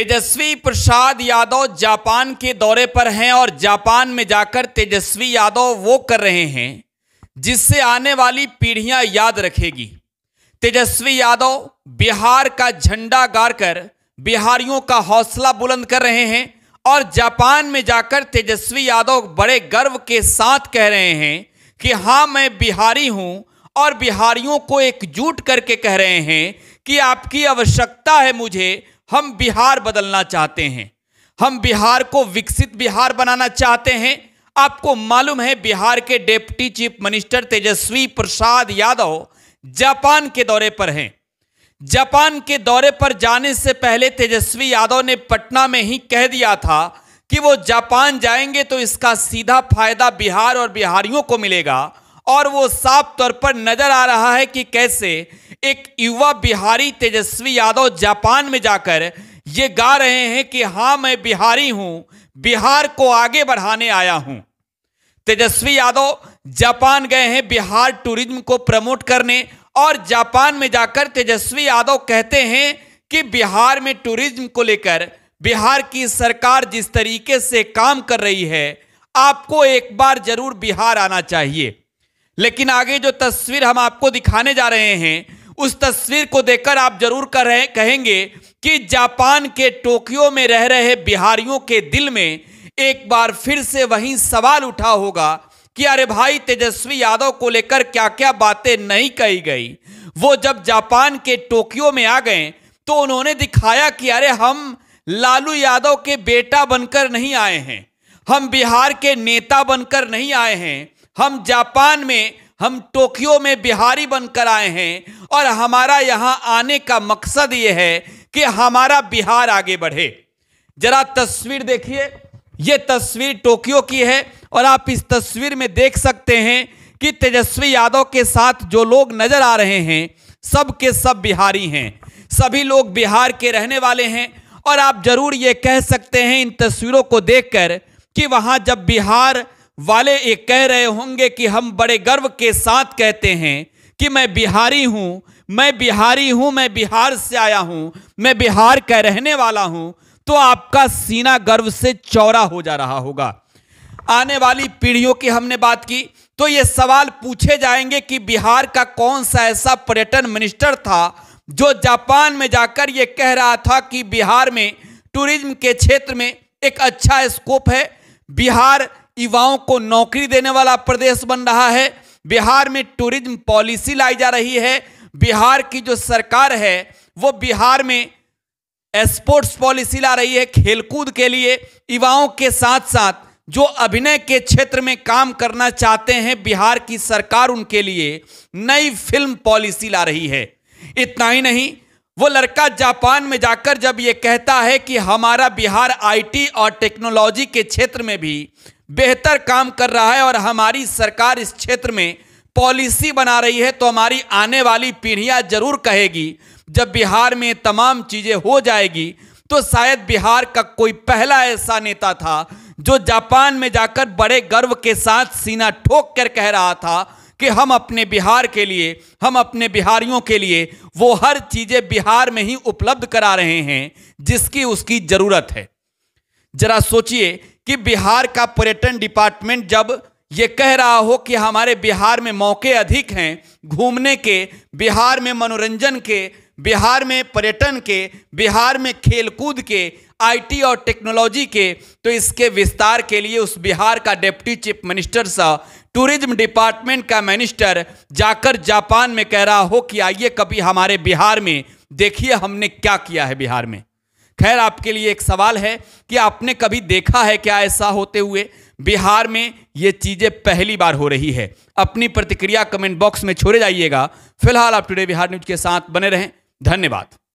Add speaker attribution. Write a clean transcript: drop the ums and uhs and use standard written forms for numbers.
Speaker 1: Tejashwi Prasad Yadav Japan के दौरे पर हैं और जापान में जाकर तेजस्वी यादव वो कर रहे हैं जिससे आने वाली पीढ़ियां याद रखेगी। तेजस्वी यादव बिहार का झंडा गाड़कर बिहारियों का हौसला बुलंद कर रहे हैं और जापान में जाकर तेजस्वी यादव बड़े गर्व के साथ कह रहे हैं कि हाँ, मैं बिहारी हूं और बिहारियों को एकजुट करके कह रहे हैं कि आपकी आवश्यकता है मुझे, हम बिहार बदलना चाहते हैं, हम बिहार को विकसित बिहार बनाना चाहते हैं। आपको मालूम है बिहार के deputy chief minister Tejashwi Prasad Yadav Japan के दौरे पर हैं। जापान के दौरे पर जाने से पहले तेजस्वी यादव ने पटना में ही कह दिया था कि वो जापान जाएंगे तो इसका सीधा फायदा बिहार और बिहारियों को मिलेगा और वो साफ तौर पर नजर आ रहा है कि कैसे एक युवा बिहारी तेजस्वी यादव जापान में जाकर ये गा रहे हैं कि हाँ, मैं बिहारी हूं, बिहार को आगे बढ़ाने आया हूं। तेजस्वी यादव जापान गए हैं बिहार टूरिज्म को प्रमोट करने और जापान में जाकर तेजस्वी यादव कहते हैं कि बिहार में टूरिज्म को लेकर बिहार की सरकार जिस तरीके से काम कर रही है, आपको एक बार जरूर बिहार आना चाहिए। लेकिन आगे जो तस्वीर हम आपको दिखाने जा रहे हैं उस तस्वीर को देखकर आप जरूर कहेंगे कि जापान के टोक्यो में रह रहे बिहारियों के दिल में एक बार फिर से वही सवाल उठा होगा कि अरे भाई, तेजस्वी यादव को लेकर क्या क्या बातें नहीं कही गई। वो जब जापान के टोक्यो में आ गए तो उन्होंने दिखाया कि अरे हम लालू यादव के बेटा बनकर नहीं आए हैं, हम बिहार के नेता बनकर नहीं आए हैं, हम जापान में, हम टोक्यो में बिहारी बनकर आए हैं और हमारा यहां आने का मकसद यह है कि हमारा बिहार आगे बढ़े। जरा तस्वीर देखिए, यह तस्वीर टोक्यो की है और आप इस तस्वीर में देख सकते हैं कि तेजस्वी यादव के साथ जो लोग नजर आ रहे हैं सब के सब बिहारी हैं, सभी लोग बिहार के रहने वाले हैं। और आप जरूर ये कह सकते हैं इन तस्वीरों को देखकर कि वहां जब बिहार वाले ये कह रहे होंगे कि हम बड़े गर्व के साथ कहते हैं कि मैं बिहारी हूं, मैं बिहारी हूं, मैं बिहार से आया हूं, मैं बिहार का रहने वाला हूं, तो आपका सीना गर्व से चौड़ा हो जा रहा होगा। आने वाली पीढ़ियों की हमने बात की तो ये सवाल पूछे जाएंगे कि बिहार का कौन सा ऐसा पर्यटन मिनिस्टर था जो जापान में जाकर ये कह रहा था कि बिहार में टूरिज्म के क्षेत्र में एक अच्छा स्कोप है, बिहार युवाओं को नौकरी देने वाला प्रदेश बन रहा है, बिहार में टूरिज्म पॉलिसी लाई जा रही है, बिहार की जो सरकार है वो बिहार में स्पोर्ट्स पॉलिसी ला रही है, खेलकूद के लिए युवाओं के साथ साथ जो अभिनय के क्षेत्र में काम करना चाहते हैं बिहार की सरकार उनके लिए नई फिल्म पॉलिसी ला रही है। इतना ही नहीं, वो लड़का जापान में जाकर जब ये कहता है कि हमारा बिहार आईटी और टेक्नोलॉजी के क्षेत्र में भी बेहतर काम कर रहा है और हमारी सरकार इस क्षेत्र में पॉलिसी बना रही है, तो हमारी आने वाली पीढ़ियां जरूर कहेगी जब बिहार में तमाम चीजें हो जाएगी तो शायद बिहार का कोई पहला ऐसा नेता था जो जापान में जाकर बड़े गर्व के साथ सीना ठोक कर कह रहा था कि हम अपने बिहार के लिए, हम अपने बिहारियों के लिए वो हर चीजें बिहार में ही उपलब्ध करा रहे हैं जिसकी उसकी जरूरत है। जरा सोचिए कि बिहार का पर्यटन डिपार्टमेंट जब ये कह रहा हो कि हमारे बिहार में मौके अधिक हैं घूमने के, बिहार में मनोरंजन के, बिहार में पर्यटन के, बिहार में खेलकूद के, आईटी और टेक्नोलॉजी के, तो इसके विस्तार के लिए उस बिहार का डिप्टी चीफ मिनिस्टर सा टूरिज्म डिपार्टमेंट का मिनिस्टर जाकर जापान में कह रहा हो कि आइए कभी हमारे बिहार में देखिए हमने क्या किया है बिहार में। खैर, आपके लिए एक सवाल है कि आपने कभी देखा है क्या ऐसा होते हुए? बिहार में ये चीजें पहली बार हो रही है। अपनी प्रतिक्रिया कमेंट बॉक्स में छोड़े जाइएगा। फिलहाल आप टुडे बिहार न्यूज के साथ बने रहें। धन्यवाद।